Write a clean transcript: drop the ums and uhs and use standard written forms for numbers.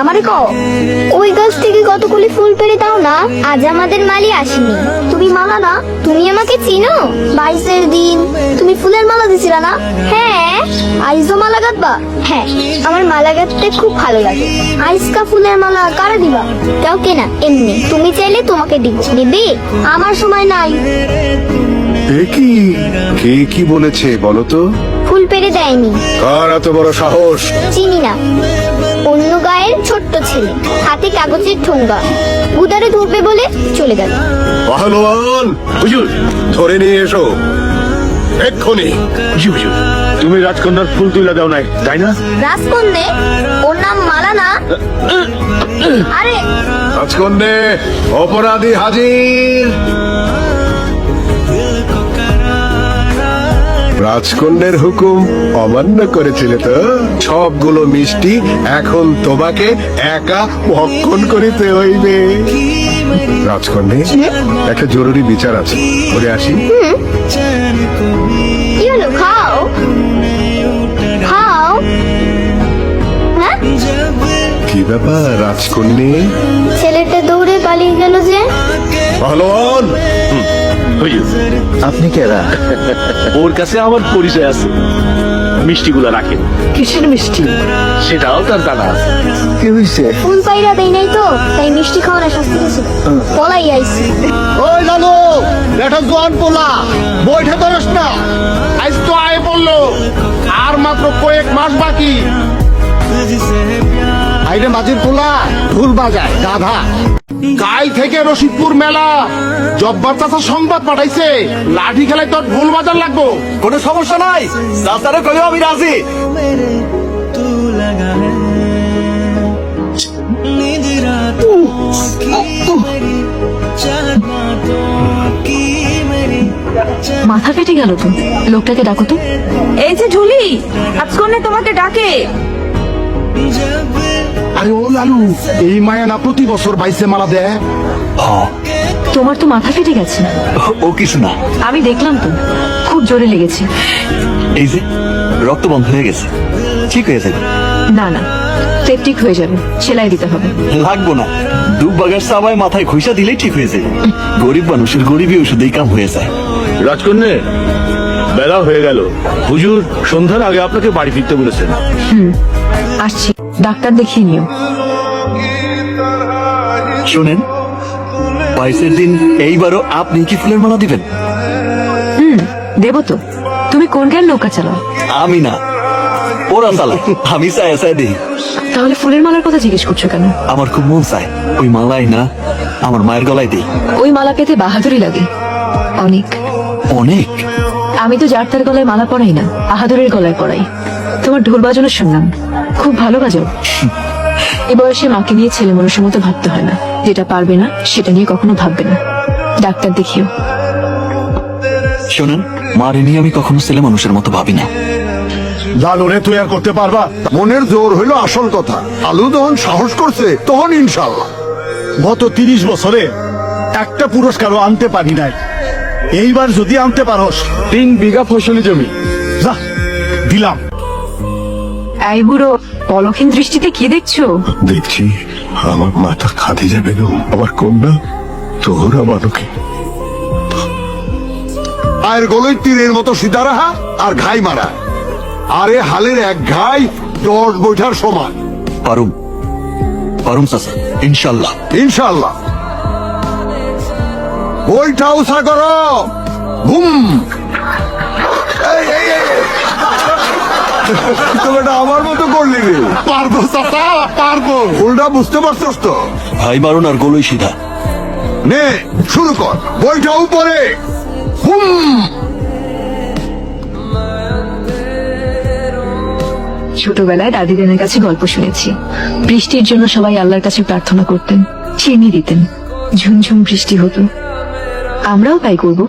আমারে কও ওই গাছ থেকে কতগুলি ফুল পেড়ে দাও না, আজ আমাদের মালি আসেনি। তুমি মালা না, তুমি আমাকে চিনো? 22-এর দিন তুমি ফুলের মালা দিছিলা না? হ্যাঁ। আইজও মালা গাঁথবা? হ্যাঁ, আমার মালা গাঁথতে খুব ভালো লাগে। আইসকা ফুলের মালা কারা দিবা? কাউকে না, এমনি। তুমি চাইলে তোমাকে দিব। দিবি? আমার সময় নাই। কে কি বলেছে বলো তো? ফুল পেড়ে দেয়নি। কার এত বড় সাহস? চিনি না, অন্য গায়ের ছোট্ট ছেলে, হাতে কাগজের ঠোঙ্গা, উদারে ধরবে বলে চলে গেল। পাহলোয়ান, হুজুর ধরে নিয়ে এসো এক্ষুনি। হুজুর, তুমি রাজকন্যার ফুল তুলে দাও নাই, তাই না? রাজকন্যে? ওর নাম মালা না? আরে রাজকন্যে, অপরাধী হাজির। রাজকন্যের হুকুম অমান্য করেছিলে তো? সবগুলো মিষ্টি এখন তোমাকে একা ভক্ষণ করিতে হইবে। রাজকন্যে, একটা জরুরি বিচার আছে, করে আসি। কি হলো? খাও খাও। হ্যাঁ, কি ব্যাপার রাজকন্যে? ছেলেটা দৌড়ে পালিয়ে গেল যে। পাহলোয়ান, হুজুর, আপনি কেরা? ওর কাছে আমার পরিচয় আছে, মিষ্টিগুলো রাখেন। কিসের মিষ্টি? সেটাও তার জানা আছে। কি হয়েছে? ফুল পাইরা দেই নাই তো, তাই মিষ্টি খাওয়ার শাস্তি দিয়েছিল। পলাই আইছি। ওই লালু, এটা জোয়ান পোলা, বইটা ধরস না। আজ তো আয় পড়লো, আর মাত্র কয়েক মাস বাকি। আইরে মাঝির পোলা ঢোল বাজায় গাধা। কাল থেকে রশিদপুর মেলা, জব্বার চাচা সংবাদ পাঠাইছে, লাঠি খেলায় তোর ঢোল বাজার লাগবো। কোনো সমস্যা নাই, চাচারে কইও আমি রাজি। মাথা ফেটে গেল তো, লোকটাকে ডাকো তো। এই যে ঝুলি, রাজকন্যা তোমাকে ডাকে। আরে ও লালু, এই মায়া না প্রতি বছর বাইসে মালা দেয়। তোমার তো মাথা ফেটে গেছে। ও কিছু না, আমি দেখলাম তো, খুব জোরে লেগেছে। এই যে রক্ত বন্ধ হয়ে গেছে, ঠিক হয়ে যাবে। না না, সেপটিক হয়ে যাবে, সেলাই দিতে হবে। লাগবো না, দুব বাগার সাবায় মাথায় ঘুষা দিলেই ঠিক হয়ে যাবে। গরিব মানুষের গরিবই ওষুধেই কাম হয়ে যায়। রাজকন্যা, বেলা হয়ে গেল। হুজুর সন্ধ্যার আগে আপনাকে বাড়ি ফিরতে বলেছেন। আসছি, ডাক্তার দেখিয়ে নিও। শোনেন, 22-এর দিন এইবারও আপনি কি ফুলের মালা দিবেন? দেবো তো। তুমি কোন গায়ের নৌকা চালাও? আমি না, ওরা চালায়, আমি চাই চাই দিই। তাহলে ফুলের মালার কথা জিজ্ঞেস করছো কেন? আমার খুব মন চায় ওই মালাই না আমার মায়ের গলায় দিই। ওই মালা পেতে বাহাদুরি লাগে অনেক। অনেক? আমি তো যার তার গলায় মালা পরাই না, বাহাদুরের গলায় পরাই। তোমার ঢোল বাজানো শুনলাম, খুব ভালো বাজাও। এ বয়সে মাকে নিয়ে ছেলে মানুষের মতো ভাবতে হয় না, যেটা পারবে না সেটা নিয়ে কখনো ভাববে না। ডাক্তার দেখিও। শোনেন, মারে নিয়ে আমি কখনো ছেলে মানুষের মতো ভাবি না। লালুরে তুই আর করতে পারবা? মনের জোর হইলো আসল কথা। আলু যখন সাহস করছে তখন ইনশাল্লাহ। গত 30 বছরে একটা পুরস্কারও আনতে পারি নাই, এইবার যদি আনতে পারোস 3 বিঘা ফসলি জমি, যা দিলাম। এই বুড়ো, পলক্ষীন দৃষ্টিতে কি দেখছো? দেখছি আমার মাথা খাদিজা বেগম, আমার কন্যা তোহরা বালকে। আর গলই তীরের মতো সিধা রাহা আর ঘাই মারা। আরে হালের এক ঘাই 10 বৈঠার সমান। পারুম পারুম চাচা, ইনশাল্লাহ। ইনশাল্লাহ। বইটা উষা করো। বুম। এই, এই, এই। তুমি এটা আমার মতো করলি রে। পারবো চাচা, পারবো। ফুলটা বুঝতে পারছস তো? ভাই মারুন আর গোলই সিধা। নে শুরু কর, বইটা উপরে। বুম। ছোটবেলায় দাদিদের কাছে গল্প শুনেছি, বৃষ্টির জন্য সবাই আল্লাহর কাছে প্রার্থনা করতেন, চিনি দিতেন, ঝুমঝুম বৃষ্টি হতো। আমরাও তাই করবো।